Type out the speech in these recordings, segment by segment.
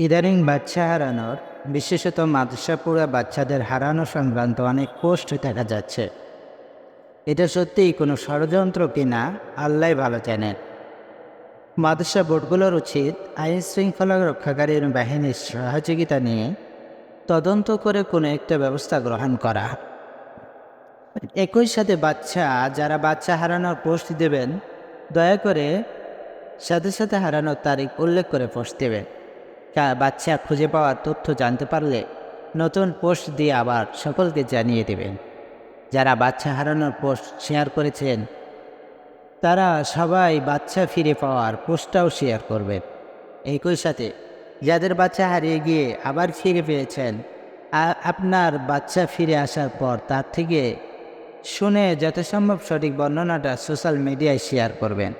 ইদানিং বাচ্চা হারানোর, বিশেষত মাদ্রাসাপড়ুয়া বাচ্চাদের হারানো সংক্রান্ত অনেক পোস্ট দেখা যাচ্ছে। এটা সত্যিই কোনো ষড়যন্ত্র কিনা আল্লাহই ভালো জানেন। মাদ্রাসা বোর্ডগুলোর উচিত আইন শৃঙ্খলা রক্ষাকারী বাহিনীর সহযোগিতা নিয়ে তদন্ত করে কোনো একটা ব্যবস্থা গ্রহণ করা। একই সাথে যারা বাচ্চা হারানোর পোস্ট দেবেন, দয়া করে সাথে সাথে হারানোর তারিখ উল্লেখ করে পোস্ট দেবেন। বাচ্চা খুঁজে পাওয়ার তথ্য জানতে পারলে নতুন পোস্ট দিয়ে আবার সকলকে জানিয়ে দেবেন। যারা বাচ্চা হারানোর পোস্ট শেয়ার করেছেন তারা সবাই বাচ্চা ফিরে পাওয়ার পোস্টটাও শেয়ার করবেন। একই সাথে যাদের বাচ্চা হারিয়ে গিয়ে আবার ফিরে পেয়েছেন, আপনার বাচ্চা ফিরে আসার পর তার থেকে শুনে যথাসম্ভব সঠিক বর্ণনাটা সোশ্যাল মিডিয়ায় শেয়ার করবেন।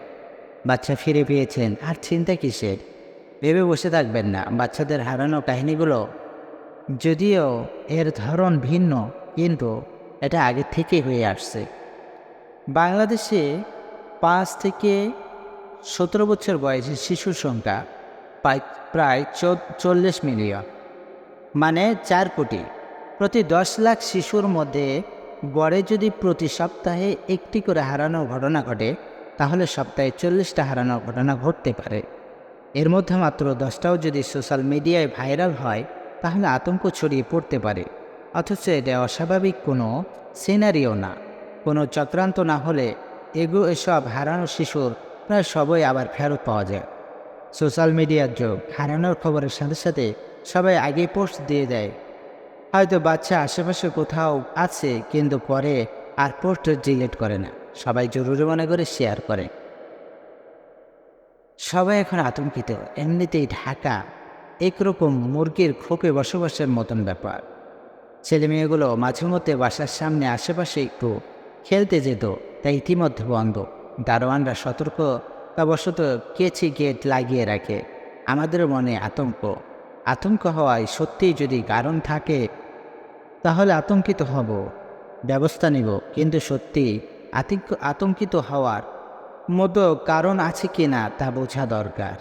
বাচ্চা ফিরে পেয়েছেন, আর চিন্তা কিসের? ভেবে বসে থাকবেন না। বাচ্চাদের হারানো কাহিনীগুলো যদিও এর ধরন ভিন্ন, কিন্তু এটা আগে থেকে হয়ে আসছে। বাংলাদেশে 5 থেকে 17 বছর বয়সী শিশুর সংখ্যা প্রায় 40 মিলিয়ন, মানে 4 কোটি। প্রতি 10 লাখ শিশুর মধ্যে গড়ে যদি প্রতি সপ্তাহে একটি করে হারানোর ঘটনা ঘটে, তাহলে সপ্তাহে 40টা হারানোর ঘটনা ঘটতে পারে। এর মধ্যে মাত্র 10টাও যদি সোশ্যাল মিডিয়ায় ভাইরাল হয়, তাহলে আতঙ্ক ছড়িয়ে পড়তে পারে। অথচ এটা অস্বাভাবিক কোনো সিনারিও না, কোনো চক্রান্ত না হলে এসব হারানো শিশুর প্রায় সবই আবার ফেরত পাওয়া যায়। সোশ্যাল মিডিয়ার যুগ, হারানোর খবরের সাথে সাথে সবাই আগেই পোস্ট দিয়ে দেয়। হয়তো বাচ্চা আশেপাশে কোথাও আছে, কিন্তু পরে আর পোস্ট ডিলিট করে না, সবাই জরুরি মনে করে শেয়ার করে। সবাই এখন আতঙ্কিত। এমনিতেই ঢাকা একরকম মুরগির খোপে বসবাসের মতন ব্যাপার। ছেলেমেয়েগুলো মাঝে মধ্যে বাসার সামনে আশেপাশে একটু খেলতে যেত, তাই ইতিমধ্যে বন্ধ। দারোয়ানরা সতর্কতাবশত গেট লাগিয়ে রাখে। আমাদের মনে আতঙ্ক হওয়ায় সত্যিই যদি কারণ থাকে, তাহলে আতঙ্কিত হব, ব্যবস্থা নিব। কিন্তু সত্যি আতঙ্কিত হওয়ার মতো কারণ আছে কিনা তা বোঝা দরকার।